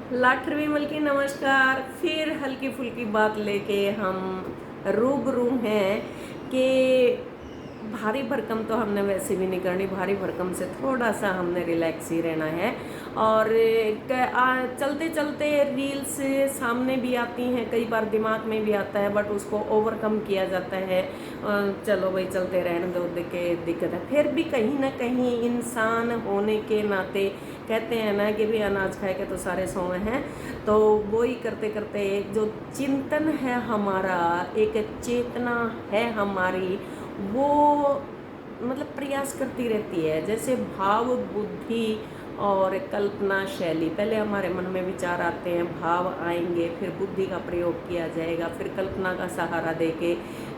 लाखर विमल की नमस्कार। फिर हल्की फुल्की बात लेके हम रूबरू हैं कि भारी भरकम तो हमने वैसे भी नहीं करनी, भारी भरकम से थोड़ा सा हमने रिलैक्स ही रहना है। और चलते चलते रील्स सामने भी आती हैं, कई बार दिमाग में भी आता है, बट उसको ओवरकम किया जाता है। चलो भाई चलते रहने दो, दिक्कत है। फिर भी कहीं ना कहीं इंसान होने के नाते कहते हैं ना कि भी अनाज खाए के तो सारे सोए हैं, तो वो ही करते करते एक जो चिंतन है हमारा, एक चेतना है हमारी, वो मतलब प्रयास करती रहती है। जैसे भाव, बुद्धि और कल्पना शैली, पहले हमारे मन में विचार आते हैं, भाव आएंगे, फिर बुद्धि का प्रयोग किया जाएगा, फिर कल्पना का सहारा देके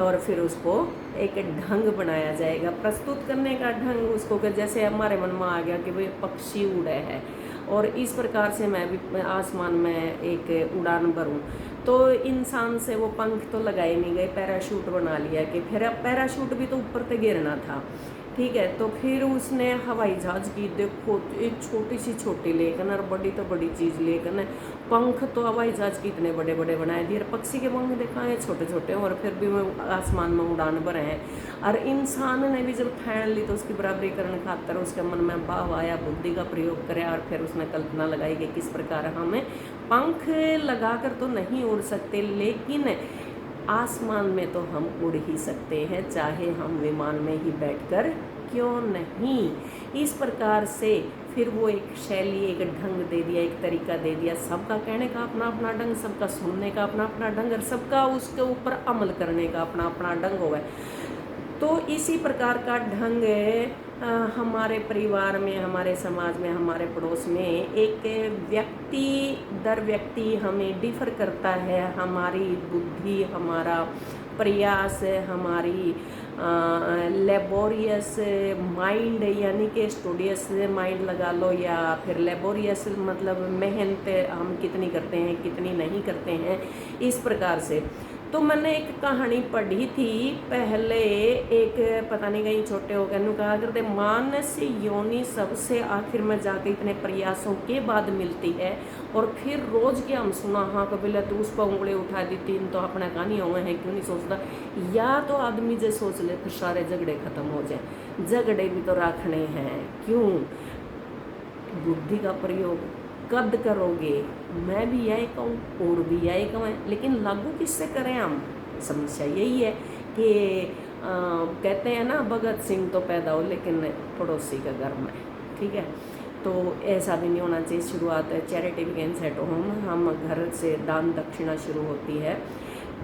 और फिर उसको एक ढंग बनाया जाएगा, प्रस्तुत करने का ढंग उसको। कि जैसे हमारे मन में आ गया कि भाई पक्षी उड़े हैं और इस प्रकार से मैं भी आसमान में एक उड़ान भरूं, तो इंसान से वो पंख तो लगाए नहीं गए, पैराशूट बना लिया कि फिर अब पैराशूट भी तो ऊपर से गिरना था, ठीक है। तो फिर उसने हवाई जहाज की, देखो एक छोटी सी छोटी लेकिन और बड़ी तो बड़ी चीज़ लेकिन पंख तो हवाई जहाज की इतने बड़े बड़े बनाए दिए। पक्षी के पंख देखा है छोटे छोटे, और फिर भी वो आसमान में उड़ान भरे हैं। और इंसान ने भी जब ठान ली तो उसकी बराबरी करने खातर उसके मन में भाव आया, बुद्धि का प्रयोग करे, और फिर उसने कल्पना लगाई कि किस प्रकार हमें पंख लगाकर तो नहीं उड़ सकते, लेकिन आसमान में तो हम उड़ ही सकते हैं, चाहे हम विमान में ही बैठकर क्यों नहीं। इस प्रकार से फिर वो एक शैली, एक ढंग दे दिया, एक तरीका दे दिया। सबका कहने का अपना अपना ढंग, सबका सुनने का अपना अपना ढंग, और सबका उसके ऊपर अमल करने का अपना अपना ढंग होगा। तो इसी प्रकार का ढंग हमारे परिवार में, हमारे समाज में, हमारे पड़ोस में एक व्यक्ति दर व्यक्ति हमें डिफर करता है। हमारी बुद्धि, हमारा प्रयास, हमारी लेबोरियस माइंड, यानी कि स्टूडियस माइंड लगा लो, या फिर लेबोरियस मतलब मेहनत हम कितनी करते हैं, कितनी नहीं करते हैं, इस प्रकार से। तो मैंने एक कहानी पढ़ी थी पहले, एक पता नहीं कहीं छोटे हो गए कहा करते, मानस योनि सबसे आखिर में जाके इतने प्रयासों के बाद मिलती है। और फिर रोज के हम सुना, हाँ कभी तो उस पर उंगली उठा दी, तीन तो अपना कहानी हुए हैं, क्यों नहीं सोचता। या तो आदमी जो सोच ले फिर सारे झगड़े खत्म हो जाए, झगड़े भी तो रखने हैं, क्यों। बुद्धि का प्रयोग कद करोगे, मैं भी यही कहूँ और भी यही कहूँ, लेकिन लागू किससे करें हम। समस्या यही है कि कहते हैं ना, भगत सिंह तो पैदा हो लेकिन पड़ोसी का घर में, ठीक है। तो ऐसा भी नहीं होना चाहिए। शुरुआत चैरिटी बिगिंस एट होम, हम घर से दान दक्षिणा शुरू होती है।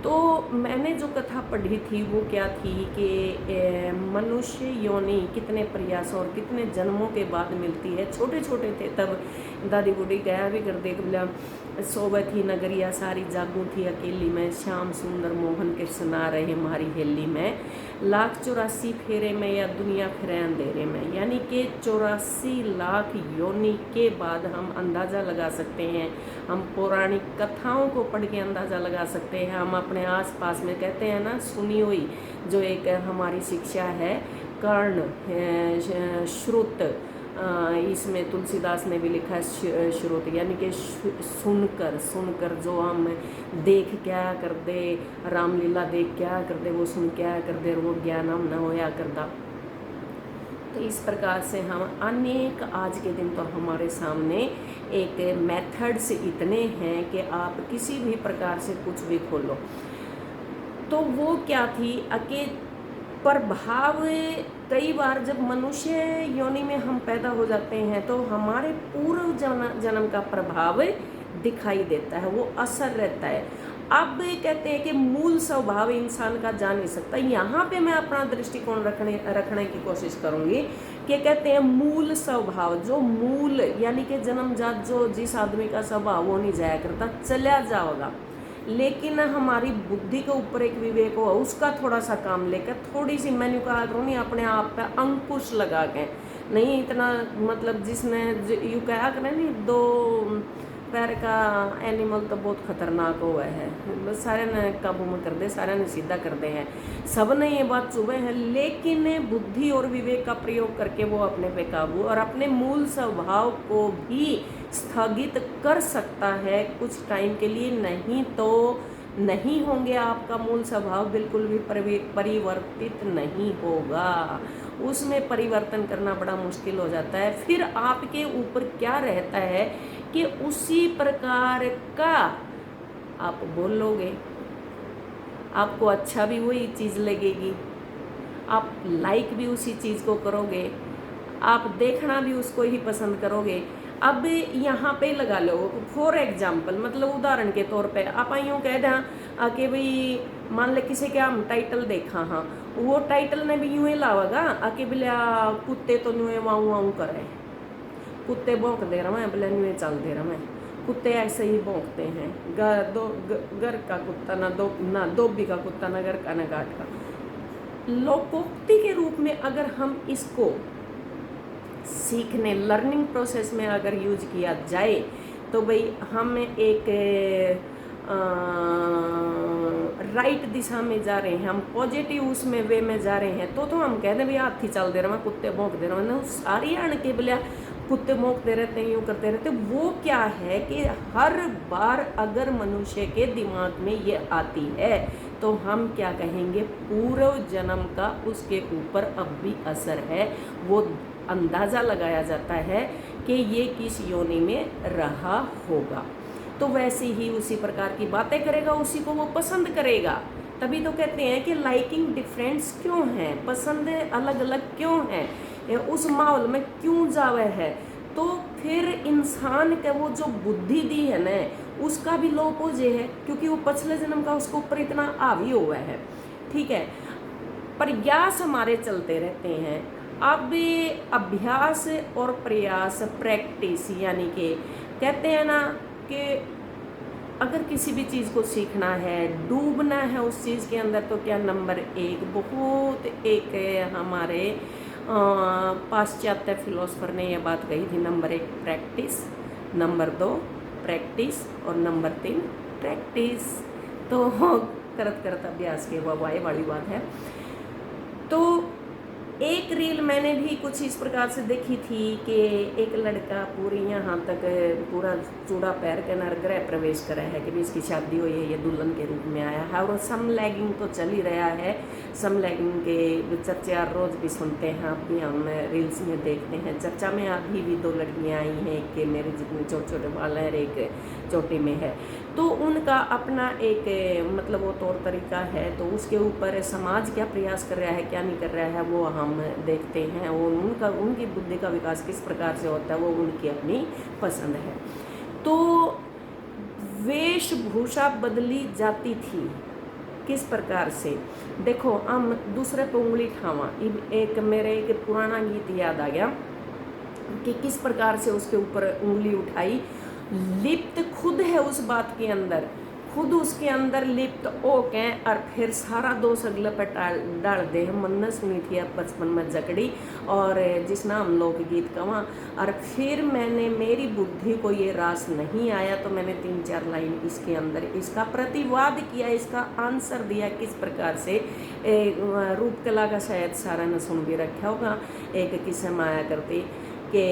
तो मैंने जो कथा पढ़ी थी वो क्या थी कि मनुष्य योनि कितने प्रयासों और कितने जन्मों के बाद मिलती है। छोटे छोटे थे तब दादी बूढ़ी गया भी कर देख बोला, सोबत ही नगरिया सारी जागू थी अकेली में, श्याम सुंदर मोहन के सुना रहे हमारी हेली में, लाख 84 फेरे में या दुनिया फिरे अंधेरे में। यानी कि 84 लाख योनि के बाद हम अंदाज़ा लगा सकते हैं, हम पौराणिक कथाओं को पढ़ के अंदाज़ा लगा सकते हैं। हम अपने आसपास में कहते हैं ना, सुनी हुई जो एक हमारी शिक्षा है, कर्ण श्रुत, इसमें तुलसीदास ने भी लिखा है श्रुत, यानी कि सुनकर जो हम देख क्या कर दे, रामलीला देख क्या कर दे, वो सुन क्या कर दे, वो ज्ञान हम न होया करता। तो इस प्रकार से हम अनेक, आज के दिन तो हमारे सामने एक मेथड्स इतने हैं कि आप किसी भी प्रकार से कुछ भी खोलो। तो वो क्या थी प्रभाव। कई बार जब मनुष्य योनि में हम पैदा हो जाते हैं तो हमारे पूर्व जन्म का प्रभाव दिखाई देता है, वो असर रहता है। अब कहते हैं कि मूल स्वभाव इंसान का जान नहीं सकता। यहाँ पे मैं अपना दृष्टिकोण रखने की कोशिश करूँगी कि कहते हैं मूल स्वभाव, जो मूल यानी कि जन्मजात जो जिस आदमी का स्वभाव वो नहीं जाया करता, चला जाओगा, लेकिन हमारी बुद्धि के ऊपर एक विवेक हो, उसका थोड़ा सा काम लेकर थोड़ी सी, मैंने कहा करूँ नहीं, अपने आप पे अंकुश लगा के, नहीं इतना मतलब जिसने यू कहा करें नहीं, दो पैर का एनिमल तो बहुत खतरनाक हुआ है, बस सारे ने काबू में कर दे, सारे ने सीधा कर दे हैं, सब ने ये बात चुभे हैं, लेकिन बुद्धि और विवेक का प्रयोग करके वो अपने पे काबू और अपने मूल स्वभाव को भी स्थगित कर सकता है कुछ टाइम के लिए, नहीं तो नहीं होंगे, आपका मूल स्वभाव बिल्कुल भी परिवर्तित नहीं होगा, उसमें परिवर्तन करना बड़ा मुश्किल हो जाता है। फिर आपके ऊपर क्या रहता है कि उसी प्रकार का आप बोलोगे, आपको अच्छा भी वही चीज़ लगेगी, आप लाइक भी उसी चीज़ को करोगे, आप देखना भी उसको ही पसंद करोगे। अब यहाँ पे लगा लो फॉर एग्जाम्पल, मतलब उदाहरण के तौर पे आप यूँ कह दें कि भाई मान ले किसी के हम टाइटल देखा, हाँ वो टाइटल ने भी यूँ ही लावागा आके बोलिया कुत्ते तो न्यूए वाऊ वाऊ करे, कुत्ते भौंक दे रहा मैं, बोले न्यूए चल दे रहा मैं, कुत्ते ऐसे ही भौंकते हैं, घर का कुत्ता ना धोबी का कुत्ता, ना घर का ना घाट का। लोकोक्ति के रूप में अगर हम इसको सीखने लर्निंग प्रोसेस में अगर यूज किया जाए तो भाई हम एक राइट दिशा में जा रहे हैं, हम पॉजिटिव उसमें वे में जा रहे हैं, तो हम कह दें भाई हाथी चल दे रहा मैं, कुत्ते भौंक दे रहा मैं, सारी आण के बोलिया कुत्ते भौंकते रहते हैं, यूँ करते रहते। वो क्या है कि हर बार अगर मनुष्य के दिमाग में ये आती है तो हम क्या कहेंगे, पूर्व जन्म का उसके ऊपर अब भी असर है, वो अंदाज़ा लगाया जाता है कि ये किस योनि में रहा होगा। तो वैसे ही उसी प्रकार की बातें करेगा, उसी को वो पसंद करेगा। तभी तो कहते हैं कि लाइकिंग डिफरेंस क्यों है, पसंद अलग अलग क्यों है, उस माहौल में क्यों जावे है। तो फिर इंसान का वो जो बुद्धि दी है ना, उसका भी लोपोजे है, क्योंकि वो पिछले जन्म का उसके ऊपर इतना हावी हुआ है। ठीक है, प्रयास हमारे चलते रहते हैं। अब अभ्यास और प्रयास, प्रैक्टिस, यानी कि कहते हैं ना कि अगर किसी भी चीज़ को सीखना है, डूबना है उस चीज़ के अंदर, तो क्या नंबर एक बहुत एक हमारे पाश्चात्य फिलोसफर ने यह बात कही थी, नंबर एक प्रैक्टिस, नंबर दो प्रैक्टिस और नंबर तीन प्रैक्टिस। तो करत करत अभ्यास के वाई वाली बात है। तो एक रील मैंने भी कुछ इस प्रकार से देखी थी कि एक लड़का पूरी यहाँ तक पूरा चूड़ा पैर के नर गृह प्रवेश करा है कि भी इसकी शादी हुई है, ये दुल्हन के रूप में आया है, और सम लैगिंग तो चल ही रहा है। सम लैगिंग के चर्चे हर रोज़ भी सुनते हैं, आप भी हम रील्स में देखते हैं। चर्चा में अभी भी दो लड़कियाँ आई हैं, एक के मेरे जितने छोटे छोटे बाल हैं, एक चोटी में है। तो उनका अपना एक मतलब वो तौर तरीका है, तो उसके ऊपर समाज क्या प्रयास कर रहा है, क्या नहीं कर रहा है, वो हम देखते हैं। वो उनकी बुद्धि का विकास किस प्रकार से होता है, वो उनकी अपनी पसंद है। तो वेशभूषा बदली जाती थी किस प्रकार से, देखो हम दूसरे पे उंगली ठावा। एक मेरे एक पुराना गीत याद आ गया कि किस प्रकार से उसके ऊपर उंगली उठाई, लिप्त खुद है उस बात के अंदर, खुद उसके अंदर लिप्त ओके, और फिर सारा दोष अगले पर डाल दे। मन ने सुनी थी अब बचपन में जकड़ी, और जिसना हम लोग गीत कवा, और फिर मैंने मेरी बुद्धि को ये रास नहीं आया तो मैंने 3-4 लाइन इसके अंदर इसका प्रतिवाद किया, इसका आंसर दिया किस प्रकार से। रूप कला का शायद सारा ने सुन भी रखा होगा। एक किस्सा में आया करती कि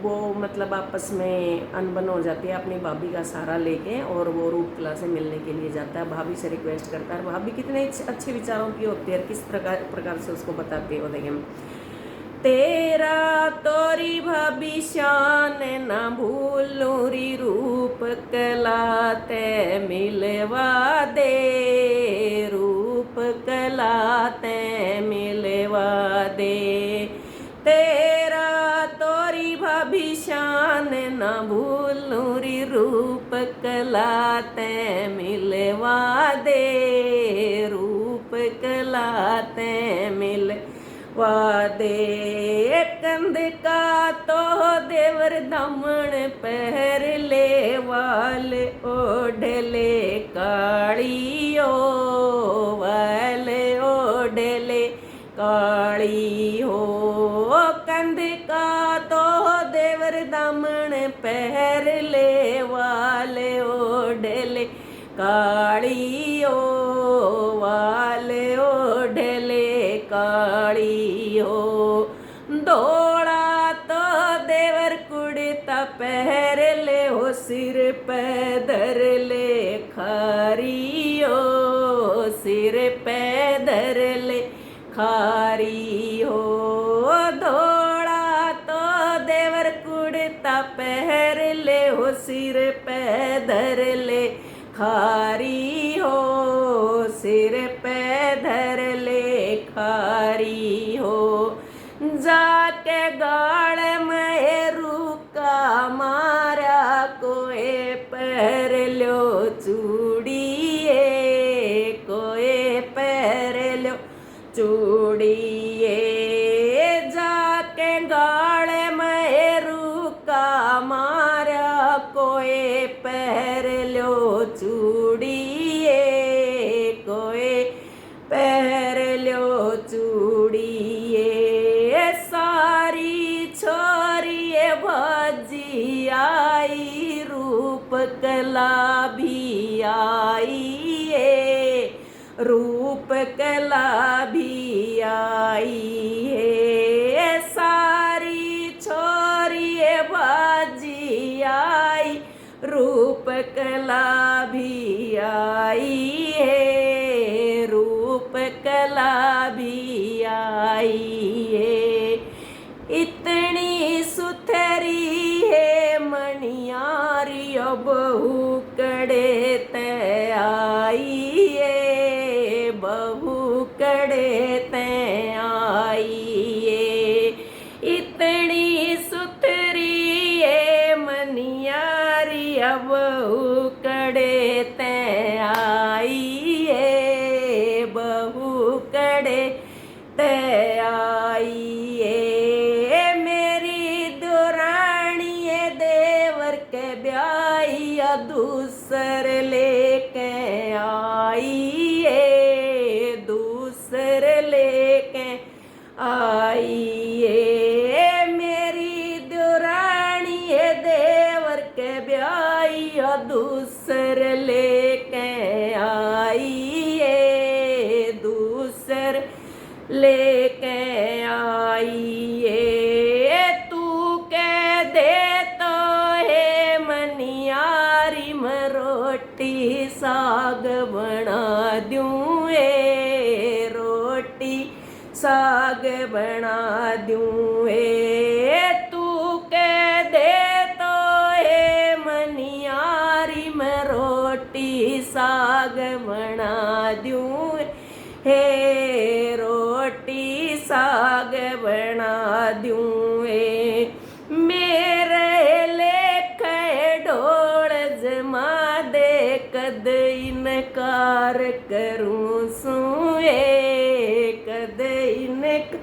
वो मतलब आपस में अनबन हो जाती है, अपनी भाभी का सहारा लेके, और वो रूपकला से मिलने के लिए जाता है। भाभी से रिक्वेस्ट करता है, भाभी कितने अच्छे विचारों की होती है, किस प्रकार से उसको बताते हो। देखें, तेरा तोरी भाभी शान न भूलूरी रूप कला ते मिलवा दे, रूप कला ते मिलवा दे। तेरा तोरी भाभी शान न भूलूरी रूप कला ते मिलवा दे, रूप कला ते मिलवा दे। कंध का तो देवर दमन पहर ले, वाल ओढ़ले कालियो, वाल ओढ़ले काली हो। कंध का तो देवर दमन पहर ले, वाल ओढ़ले काली हो, वाल ओढ़ले काली हो। दौड़ा तो देवर कुड़ता पहर सिर पे धर ले खारी हो, सिर पे धर ले खारी हो। धोड़ा तो देवर कुड़ता पहर ले हो, सिर पे धर ले खारी हो, सिर पे धर ले खारी हो। जाके गाड़ में रुका मारा कोए पैर लो चूड़िए, कोए पैर लो चूड़िए। जाके गाड़ में रुका मारा कोए पैर लो चूड़िए, कोए पैर लो चूड़िए। सारी छोरिए भजी आई, रूप कला भी आई है, रूप कला भी आई है। सारी छोरिए भजी आई, रूप कला भी आई है, रूप कला भी आई है। इतनी सुथरी है मणियारी, बहू कड़े ते आई है, बहू कड़े ते आई है। इतनी सुथरी है मणियारी, बहू कड़े ते आई है, बहू कड़े ते आई है। मेरी दुरानी देवर के ब्याहिया दूसर लेके आई है, दूसर लेके आई है। मेरी दुरानी देवर के ब्याहिया दूसर लेके आई है, दूसर लेके आई है। तू कह दे तो है मनियारी, मैं रोटी साग बना दूँ, रोटी साग बना दूँ। तू कह दे तो है मनियारी, मैं रोटी साग बना दूँ, हे रोटी साग बना दूँ। मेरे लेखे ढोल जमा दे, कद इनकार करूँ सुए, कद इनकार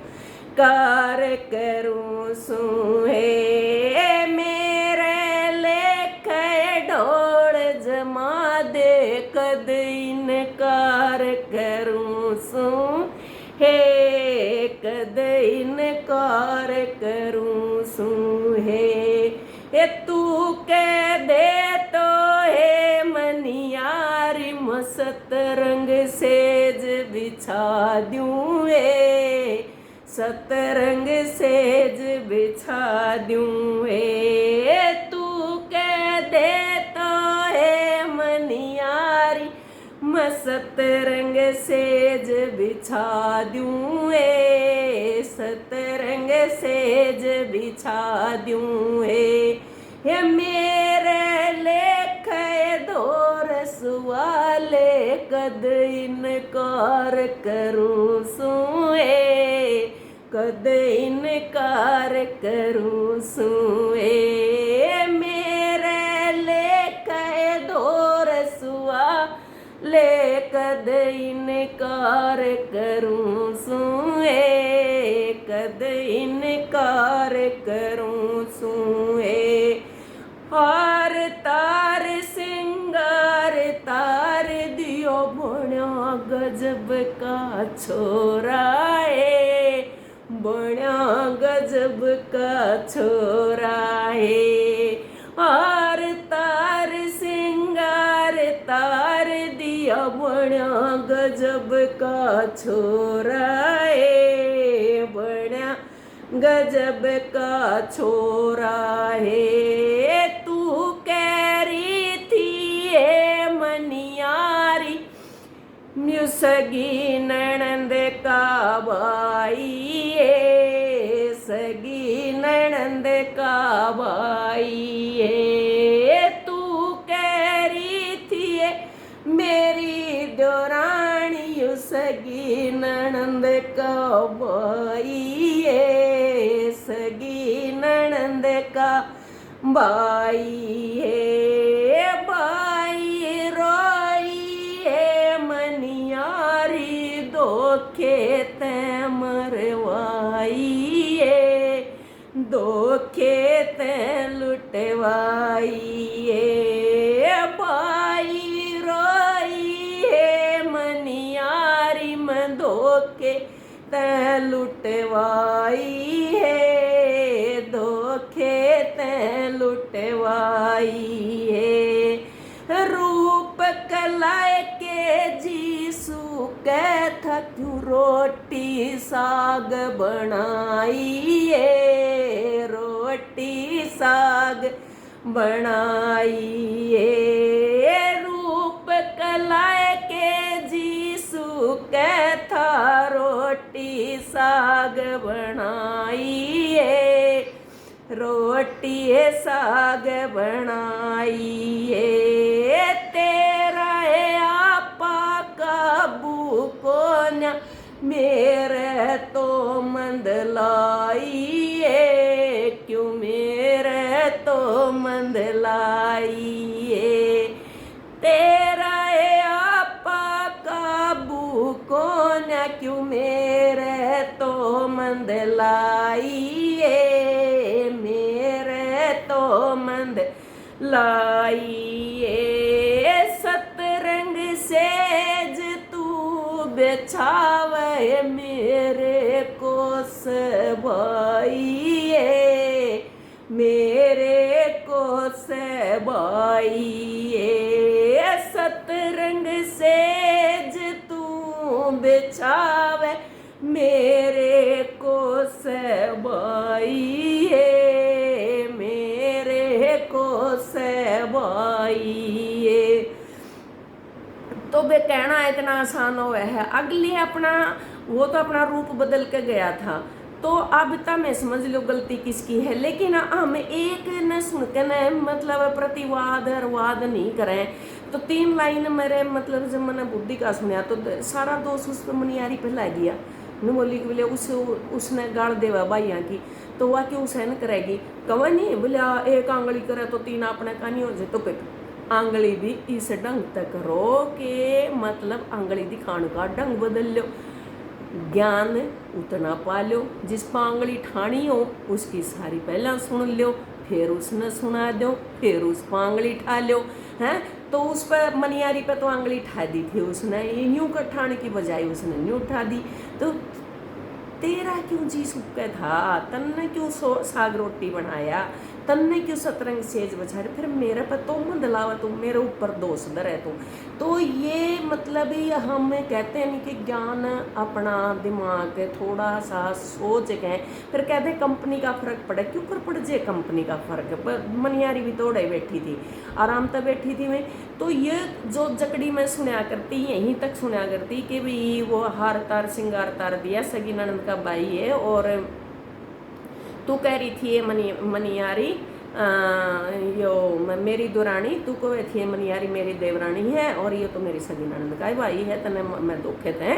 करूँ सुए। मेरे लेखे ढोल जमा दे, कद इनकार करूँ सू, हे कद इनकार करूँ सू। हे तू कह दे तो है मनियारी, मस्त रंग सेज बिछा दूँ, सतरंग सेज बिछा दूँ। तू कह दे तो है मनियारी, मैं सतरंग सेज बिछा दूँ, सतरंग सेज बिछा दूँ। हे मेरे लेखे दोरस वाले, कद इनकार करूँ सुए, कद इनकार करूँ सुए। मेरे लेखे दोरस वाले, कद इनकार करूँ सुए, कद इनकार करूँ सुए। हार तार सिंगार तार दियो, बण्या गजब का छोरा है, बण्या गजब का छोरा है। हार तार सिंगार तार दिया, बण्या गजब का छोरा है, बण्या गजब का छोरा है। तू कह सगी ननंद का भाई सगी ननंद का भाई तू कह रही थी मेरी देवरानी सगी ननंद का भाई सगी ननंद का भाई भाई रोई मनियारी धोखे ते मरवाई धोखे ते लुटवाई भाई रोई मनियारी में धोखे ते लुटवाई धोखे ते लुटवाई रूप कलाए के जीसू कहता क्यों रोटी साग बनाई रोटी साग बनाई रूप कलाए के जीसू कहता रोटी साग बनाई रोटी साग बनाई तेरा आपा काबू को न मेरे तो मंद लाई क्यों मेरे तो मंद लाई तेरा आपा काबू को न क्यों मेरे तो मंद लाई मंद लाई सतरंग सेज तू बेछावे मेरे को सबाई मेरे को सबाई सतरंग सेज तू बेछावे मेरे को सबाई तो बे कहना इतना आसान हो है अगले अपना वो तो अपना रूप बदल के गया था तो अब तक मैं समझ लो गलती किसकी है लेकिन हम एक न सुन के न मतलब प्रतिवाद वाद नहीं करें तो 3 लाइन मेरे मतलब जब मैंने बुद्धि का सुना तो सारा दोष उस पर मनियारी पे लग गया न बोली बोले उसने गाड़ देवा भाइया की तो वह क्यों सहन करेगी कवा नहीं बोले एक आंगली करे तो 3 अपने का नहीं हो जाए तो आंगली भी इस ढंग तक करो के मतलब आंगली दिखाने का ढंग बदल लो ज्ञान उतना पा लो जिस पर आंगली ठानी हो उसकी सारी पहला सुन लो फिर उसने सुना दो फिर उस पर आंगली ठा लो हैं तो उस पर मनियारी पे तो आंगली ठा दी थी उसने यूं कर ठाने की बजाय उसने यूं उठा दी तो तेरा क्यों जी सूखा था तन्ने क्यों साग रोटी बनाया तन्ने क्यों सतरंग सेज बजा रहे फिर मेरे पर तो मन दिलावा तुम मेरे ऊपर दोष दरे तुम तो ये मतलब ही हम कहते हैं कि ज्ञान अपना दिमाग थोड़ा सा सोच के फिर कहते कंपनी का फर्क पड़े क्यों कर पड़ जाए कंपनी का फर्क मनियारी भी तोड़े बैठी थी आराम से बैठी थी मैं तो ये जो जकड़ी मैं सुना करती यहीं तक सुना करती कि भाई वो हार तार सिंगार तार दिया सगी ननद का भाई है और तू कह रही थी ये मनियारी यो मेरी दुरानी तू को थी मनियारी मेरी देवरानी है और ये तो मेरी सगी ननद का भाई है तने मैं धोखे ते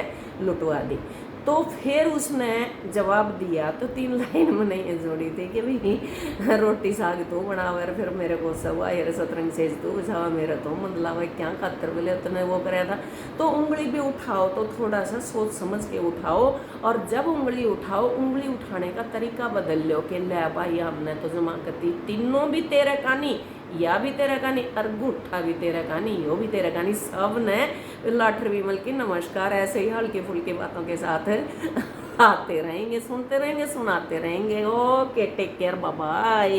लुटवा दी तो फिर उसने जवाब दिया तो 3 लाइन में नहीं जोड़ी थी कि भाई रोटी साग तू बनावे फिर मेरे को सब यार सतरंग सेज तू बुझावा मेरे तो मतलब क्या खातर बोले तूने वो कराया था तो उंगली भी उठाओ तो थोड़ा सा सोच समझ के उठाओ और जब उंगली उठाओ उंगली उठाने का तरीका बदल लो कि ले भाई हमने तो जमा करती तीनों भी तेरे कहानी या भी तेरा कहानी अरगूठा भी तेरा कहानी यो भी तेरा कहानी सब ने लाठर विमल की नमस्कार ऐसे ही हल्के फुल्के बातों के साथ आते रहेंगे सुनते रहेंगे सुनाते रहेंगे okay take care bye bye.